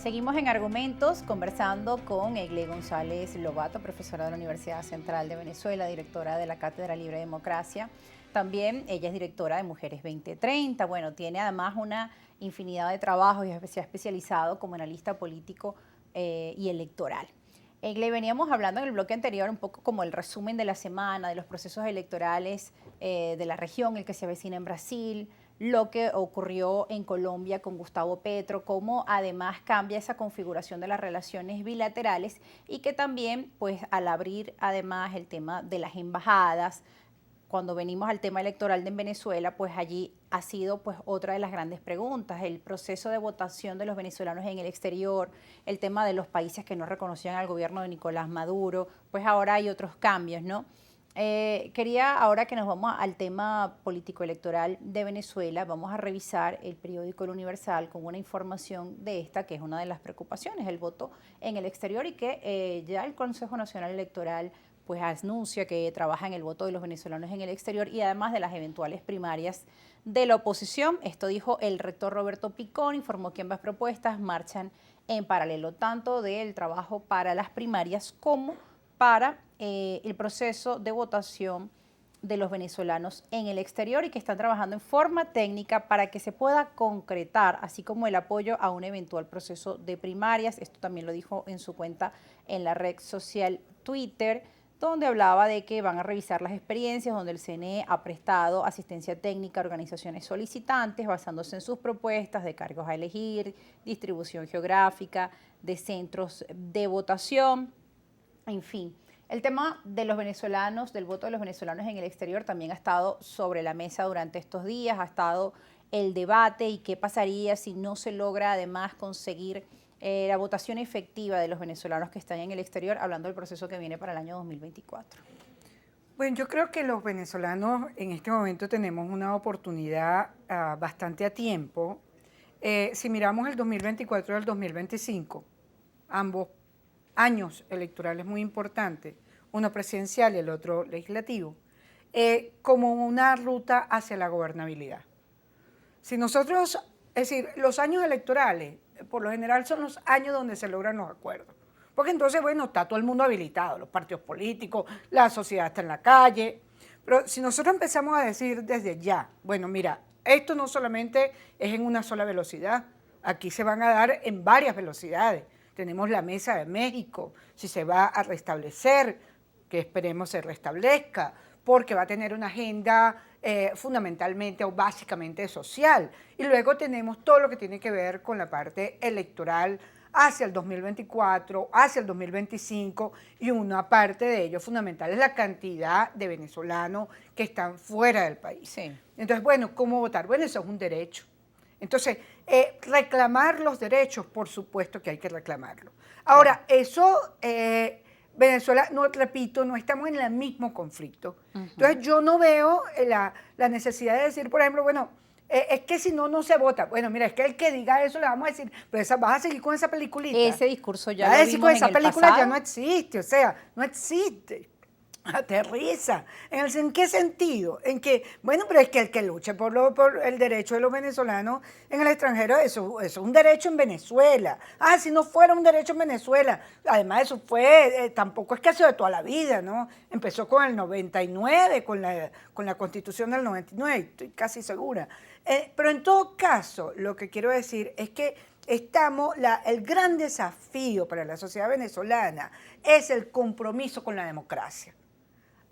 Seguimos en Argumentos conversando con Egle González Lobato, profesora de la Universidad Central de Venezuela, directora de la Cátedra Libre de Democracia. También ella es directora de Mujeres 2030. Bueno, tiene además una infinidad de trabajos y se ha especializado como analista político y electoral. Egle, veníamos hablando en el bloque anterior un poco como el resumen de la semana, de los procesos electorales de la región, el que se avecina en Brasil, lo que ocurrió en Colombia con Gustavo Petro, cómo además cambia esa configuración de las relaciones bilaterales y que también, pues al abrir además el tema de las embajadas, cuando venimos al tema electoral de Venezuela, pues allí ha sido pues otra de las grandes preguntas, el proceso de votación de los venezolanos en el exterior, el tema de los países que no reconocían al gobierno de Nicolás Maduro, pues ahora hay otros cambios, ¿no? Quería, ahora que nos vamos al tema político-electoral de Venezuela, vamos a revisar el periódico El Universal con una información de esta, que es una de las preocupaciones, el voto en el exterior, y que ya el Consejo Nacional Electoral pues anuncia que trabaja en el voto de los venezolanos en el exterior y además de las eventuales primarias de la oposición. Esto dijo el rector Roberto Picón, informó que ambas propuestas marchan en paralelo, tanto del trabajo para las primarias como para el proceso de votación de los venezolanos en el exterior, y que están trabajando en forma técnica para que se pueda concretar, así como el apoyo a un eventual proceso de primarias. Esto también lo dijo en su cuenta en la red social Twitter, donde hablaba de que van a revisar las experiencias donde el CNE ha prestado asistencia técnica a organizaciones solicitantes basándose en sus propuestas de cargos a elegir, distribución geográfica, de centros de votación, en fin. El tema de los venezolanos, del voto de los venezolanos en el exterior, también ha estado sobre la mesa durante estos días, ha estado el debate y qué pasaría si no se logra además conseguir la votación efectiva de los venezolanos que están en el exterior, hablando del proceso que viene para el año 2024. Bueno, yo creo que los venezolanos en este momento tenemos una oportunidad bastante a tiempo. Si miramos el 2024 y el 2025, ambos años electorales muy importantes, uno presidencial y el otro legislativo, como una ruta hacia la gobernabilidad. Si nosotros, es decir, los años electorales, por lo general son los años donde se logran los acuerdos. Porque entonces, bueno, está todo el mundo habilitado, los partidos políticos, la sociedad está en la calle. Pero si nosotros empezamos a decir desde ya, bueno, mira, esto no solamente es en una sola velocidad, aquí se van a dar en varias velocidades. Tenemos la mesa de México, si se va a restablecer, que esperemos se restablezca, porque va a tener una agenda fundamentalmente o básicamente social. Y luego tenemos todo lo que tiene que ver con la parte electoral hacia el 2024, hacia el 2025, y una parte de ello fundamental es la cantidad de venezolanos que están fuera del país. Sí. Entonces, bueno, ¿cómo votar? Bueno, eso es un derecho. Entonces, reclamar los derechos, por supuesto que hay que reclamarlo. Ahora, eso, Venezuela, no, repito, no estamos en el mismo conflicto. Entonces, yo no veo la necesidad de decir, por ejemplo, bueno, es que si no, no se vota. Bueno, mira, es que el que diga eso le vamos a decir, pero vas a seguir con esa peliculita. Ese discurso ya vas a lo decir vimos con esa en el película pasado. ya no existe, o sea, no existe. Aterriza. ¿En qué sentido? En que, bueno, pero es que el que luche por el derecho de los venezolanos en el extranjero, eso es un derecho en Venezuela. Ah, si no fuera un derecho en Venezuela. Además, eso fue, tampoco es que ha sido de toda la vida, ¿no? Empezó con el 99, con la Constitución del 99, estoy casi segura. Pero en todo caso, lo que quiero decir es que el gran desafío para la sociedad venezolana es el compromiso con la democracia.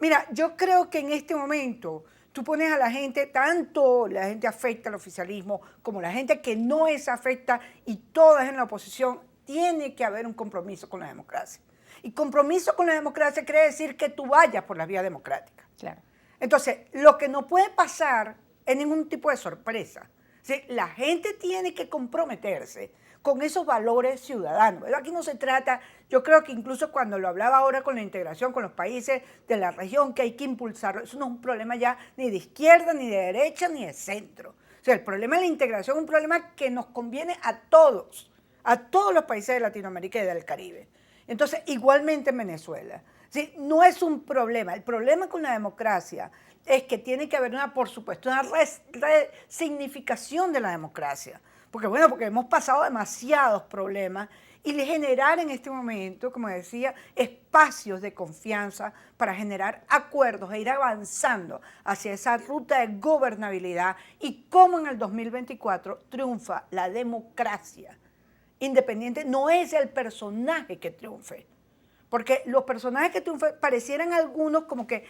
Mira, yo creo que en este momento tú pones a la gente, tanto la gente afecta al oficialismo como la gente que no es afecta, y todas en la oposición, tiene que haber un compromiso con la democracia. Y compromiso con la democracia quiere decir que tú vayas por la vía democrática. Claro. Entonces, lo que no puede pasar es ningún tipo de sorpresa. ¿Sí? La gente tiene que comprometerse con esos valores ciudadanos. Pero aquí no se trata, yo creo que incluso cuando lo hablaba ahora con la integración con los países de la región, que hay que impulsarlo, eso no es un problema ya ni de izquierda, ni de derecha, ni de centro. O sea, el problema de la integración es un problema que nos conviene a todos los países de Latinoamérica y del Caribe. Entonces, igualmente en Venezuela. ¿Sí? No es un problema. El problema con la democracia es que tiene que haber por supuesto, una resignificación de la democracia. porque bueno, porque hemos pasado demasiados problemas y generar en este momento, como decía, espacios de confianza para generar acuerdos e ir avanzando hacia esa ruta de gobernabilidad y cómo en el 2024 triunfa la democracia independiente, no es el personaje que triunfe. Porque los personajes que triunfan parecieran algunos como que,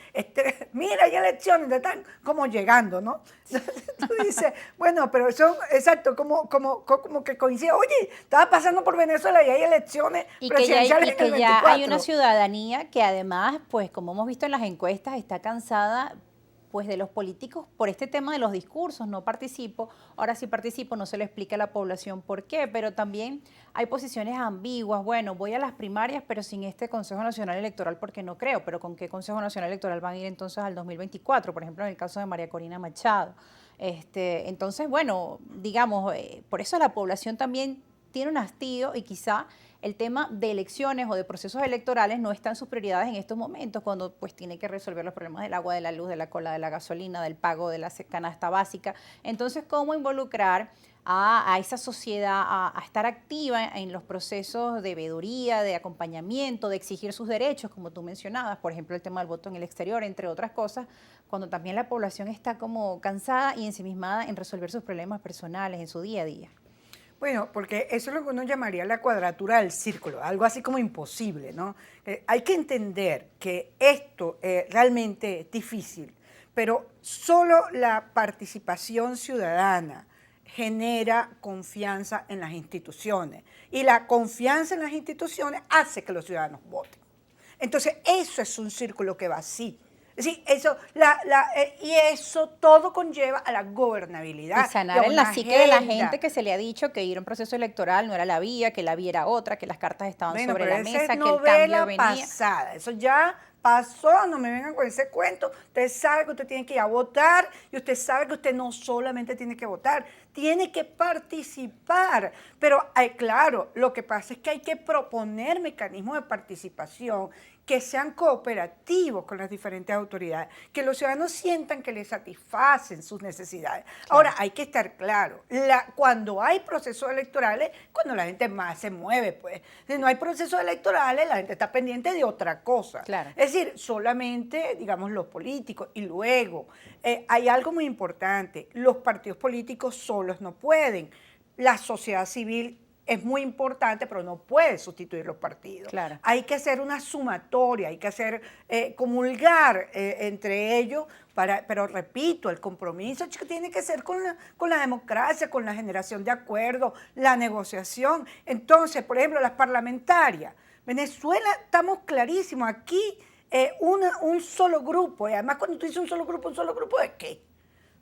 mira, hay elecciones, están como llegando, ¿no? Entonces tú dices, bueno, pero eso, exacto, como que coincide, oye, estaba pasando por Venezuela y hay elecciones presidenciales en el 24. Ya hay una ciudadanía que además, pues como hemos visto en las encuestas, está cansada pues de los políticos por este tema de los discursos, no participo, ahora sí participo, no se le explica a la población por qué, pero también hay posiciones ambiguas, bueno, voy a las primarias, pero sin este Consejo Nacional Electoral porque no creo, pero ¿con qué Consejo Nacional Electoral van a ir entonces al 2024? Por ejemplo, en el caso de María Corina Machado. Entonces, bueno, digamos, por eso la población también tiene un hastío y quizá el tema de elecciones o de procesos electorales no está en sus prioridades en estos momentos, cuando pues tiene que resolver los problemas del agua, de la luz, de la cola, de la gasolina, del pago de la canasta básica. Entonces, ¿cómo involucrar a esa sociedad a estar activa en los procesos de veeduría, de acompañamiento, de exigir sus derechos, como tú mencionabas, por ejemplo, el tema del voto en el exterior, entre otras cosas, cuando también la población está como cansada y ensimismada en resolver sus problemas personales en su día a día? Bueno, porque eso es lo que uno llamaría la cuadratura del círculo, algo así como imposible, ¿no? Hay que entender que esto realmente es difícil, pero solo la participación ciudadana genera confianza en las instituciones y la confianza en las instituciones hace que los ciudadanos voten. Entonces, eso es un círculo que va así. Sí, eso, y eso todo conlleva a la gobernabilidad. Y sanar en la psique de la gente que se le ha dicho que ir a un proceso electoral no era la vía, que la vía era otra, que las cartas estaban sobre la mesa, que el cambio venía. Pasada, eso ya pasó, no me vengan con ese cuento. Usted sabe que usted tiene que ir a votar y usted sabe que usted no solamente tiene que votar, tiene que participar. Pero claro, lo que pasa es que hay que proponer mecanismos de participación que sean cooperativos con las diferentes autoridades, que los ciudadanos sientan que les satisfacen sus necesidades. Claro. Ahora, hay que estar claro, cuando hay procesos electorales, cuando la gente más se mueve, pues. Si no hay procesos electorales, la gente está pendiente de otra cosa. Claro. Es decir, solamente, digamos, los políticos. Y luego, hay algo muy importante, los partidos políticos solos no pueden. La sociedad civil es muy importante, pero no puede sustituir los partidos. Claro. Hay que hacer una sumatoria, hay que hacer comulgar entre ellos, pero repito, el compromiso tiene que ser con la democracia, con la generación de acuerdos, la negociación. Entonces, por ejemplo, las parlamentarias. Venezuela, estamos clarísimos, aquí un solo grupo, y además cuando tú dices un solo grupo ¿de qué?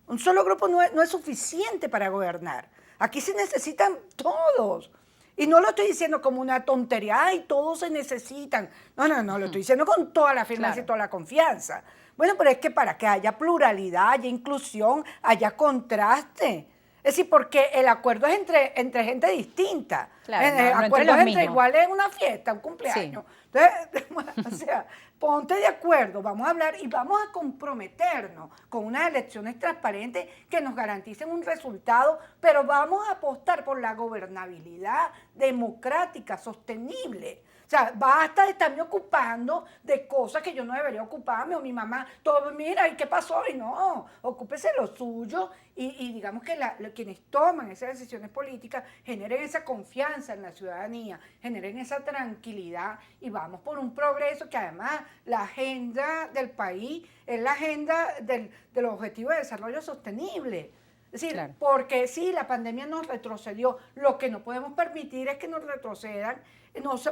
Un solo grupo no es suficiente para gobernar. Aquí se necesitan todos. Y no lo estoy diciendo como una tontería, ay, todos se necesitan. No, lo estoy diciendo con toda la firmeza, claro, y toda la confianza. Bueno, pero es que para que haya pluralidad, haya inclusión, haya contraste. Es decir, porque el acuerdo es entre gente distinta. Claro, el acuerdo es entre iguales en una fiesta, un cumpleaños. Sí. Entonces, o sea, ponte de acuerdo, vamos a hablar y vamos a comprometernos con unas elecciones transparentes que nos garanticen un resultado, pero vamos a apostar por la gobernabilidad democrática, sostenible. O sea, basta de estarme ocupando de cosas que yo no debería ocuparme, o mi mamá, todo, mira, ¿y qué pasó? Y no, ocúpese lo suyo y digamos que quienes toman esas decisiones políticas generen esa confianza en la ciudadanía, generen esa tranquilidad y vamos por un progreso que además la agenda del país es la agenda de los objetivos de desarrollo sostenible. Es decir, claro, porque sí, la pandemia nos retrocedió, lo que no podemos permitir es que nos retrocedan,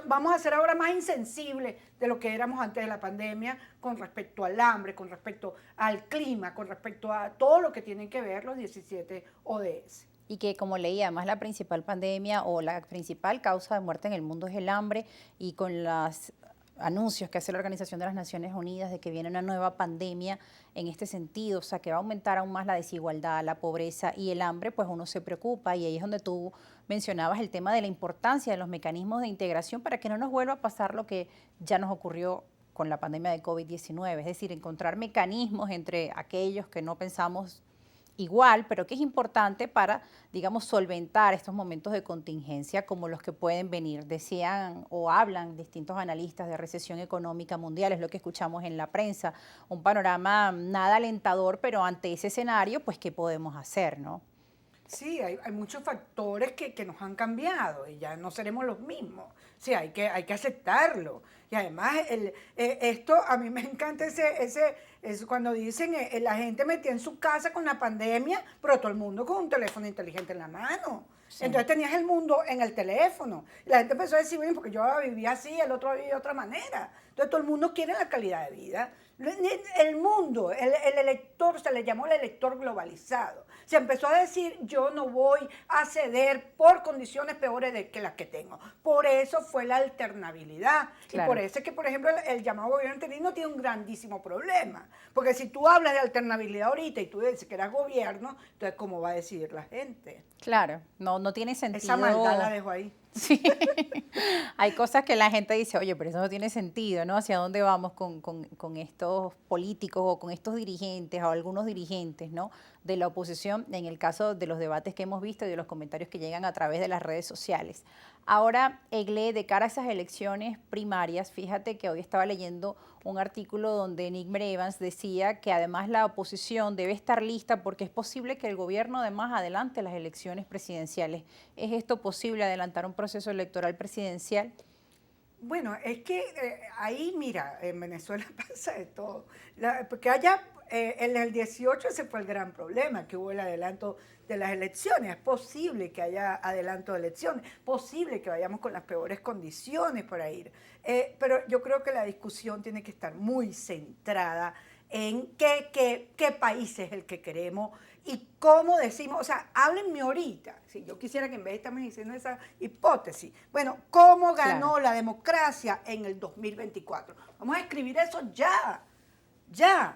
vamos a ser ahora más insensibles de lo que éramos antes de la pandemia con respecto al hambre, con respecto al clima, con respecto a todo lo que tienen que ver los 17 ODS. Y que, como leía, además la principal pandemia o la principal causa de muerte en el mundo es el hambre, y con los anuncios que hace la Organización de las Naciones Unidas de que viene una nueva pandemia en este sentido, o sea, que va a aumentar aún más la desigualdad, la pobreza y el hambre, pues uno se preocupa, y ahí es donde tú mencionabas el tema de la importancia de los mecanismos de integración para que no nos vuelva a pasar lo que ya nos ocurrió con la pandemia de COVID-19, es decir, encontrar mecanismos entre aquellos que no pensamos igual, pero que es importante para, digamos, solventar estos momentos de contingencia como los que pueden venir. Decían o hablan distintos analistas de recesión económica mundial, es lo que escuchamos en la prensa, un panorama nada alentador, pero ante ese escenario, pues, ¿qué podemos hacer, no? Sí, hay muchos factores que nos han cambiado y ya no seremos los mismos. Sí, hay que aceptarlo. Y además, esto, a mí me encanta es cuando dicen, la gente metía en su casa con la pandemia, pero todo el mundo con un teléfono inteligente en la mano. Sí. Entonces tenías el mundo en el teléfono. Y la gente empezó a decir, bueno, porque yo vivía así, el otro vivía de otra manera. Entonces todo el mundo quiere la calidad de vida. El mundo, el elector, se le llamó el elector globalizado. Se empezó a decir, yo no voy a ceder por condiciones peores que las que tengo. Por eso fue la alternabilidad. Claro. Y por eso es que, por ejemplo, el llamado gobierno interino tiene un grandísimo problema. Porque si tú hablas de alternabilidad ahorita y tú dices que eras gobierno, entonces ¿cómo va a decidir la gente? Claro, no tiene sentido. Esa maldad la dejo ahí. Sí, hay cosas que la gente dice, oye, pero eso no tiene sentido, ¿no? ¿Hacia dónde vamos con estos políticos o con estos dirigentes o algunos dirigentes, ¿no? De la oposición, en el caso de los debates que hemos visto y de los comentarios que llegan a través de las redes sociales. Ahora, Egle, de cara a esas elecciones primarias, fíjate que hoy estaba leyendo un artículo donde Nick Evans decía que además la oposición debe estar lista porque es posible que el gobierno además adelante las elecciones presidenciales. ¿Es esto posible, adelantar un proceso electoral presidencial? Bueno, es que ahí, mira, en Venezuela pasa de todo. Porque allá, en el 18 ese fue el gran problema, que hubo el adelanto de las elecciones. Es posible que haya adelanto de elecciones, posible que vayamos con las peores condiciones para ir. Pero yo creo que la discusión tiene que estar muy centrada en qué país es el que queremos y cómo decimos, o sea, háblenme ahorita, si yo quisiera que en vez de estarme diciendo esa hipótesis, bueno, ¿cómo ganó la democracia en el 2024? Vamos a escribir eso ya,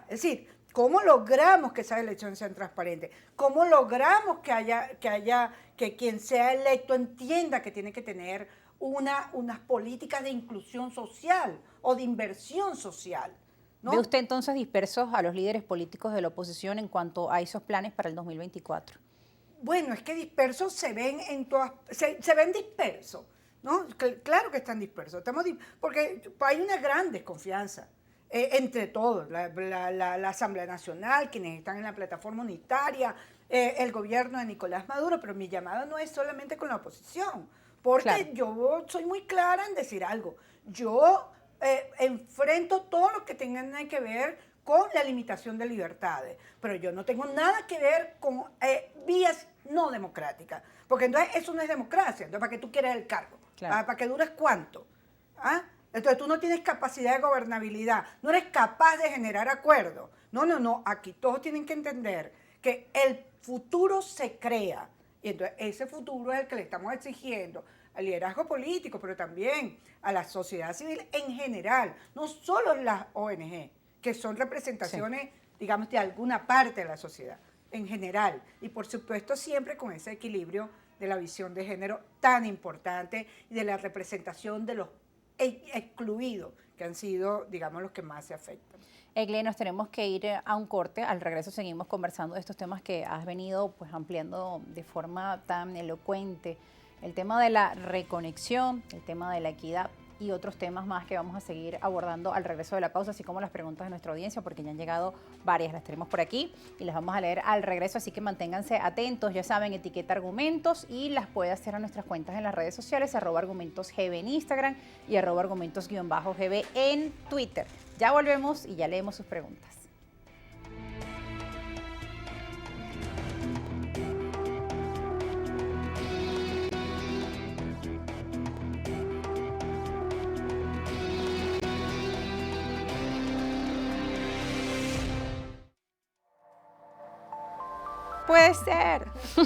es decir, ¿cómo logramos que esas elecciones sean transparentes? ¿Cómo logramos que quien sea electo entienda que tiene que tener unas políticas de inclusión social o de inversión social? ¿No? ¿Ve usted entonces dispersos a los líderes políticos de la oposición en cuanto a esos planes para el 2024? Bueno, es que dispersos se ven en todas, se ven dispersos, ¿no? Claro que están dispersos, porque hay una gran desconfianza entre todos, la Asamblea Nacional, quienes están en la plataforma unitaria, el gobierno de Nicolás Maduro, pero mi llamada no es solamente con la oposición, porque yo soy muy clara en decir algo. Yo enfrento todo lo que tenga que ver con la limitación de libertades, pero yo no tengo nada que ver con vías no democráticas, porque entonces eso no es democracia. Entonces, ¿para qué tú quieres el cargo? ¿Para que dures cuánto? ¿Ah? Entonces tú no tienes capacidad de gobernabilidad, no eres capaz de generar acuerdos. No, aquí todos tienen que entender que el futuro se crea, y entonces ese futuro es el que le estamos exigiendo al liderazgo político, pero también a la sociedad civil en general, no solo las ONG, que son representaciones, digamos, de alguna parte de la sociedad, en general. Y por supuesto siempre con ese equilibrio de la visión de género tan importante y de la representación de los excluidos, que han sido, digamos, los que más se afectan. Egle, nos tenemos que ir a un corte. Al regreso seguimos conversando de estos temas que has venido pues ampliando de forma tan elocuente. El tema de la reconexión, el tema de la equidad y otros temas más que vamos a seguir abordando al regreso de la pausa, así como las preguntas de nuestra audiencia, porque ya han llegado varias, las tenemos por aquí y las vamos a leer al regreso, así que manténganse atentos, ya saben, etiqueta argumentos y las puede hacer a nuestras cuentas en las redes sociales, @argumentosgb en Instagram y @argumentos_gb en Twitter. Ya volvemos y ya leemos sus preguntas. Puede ser.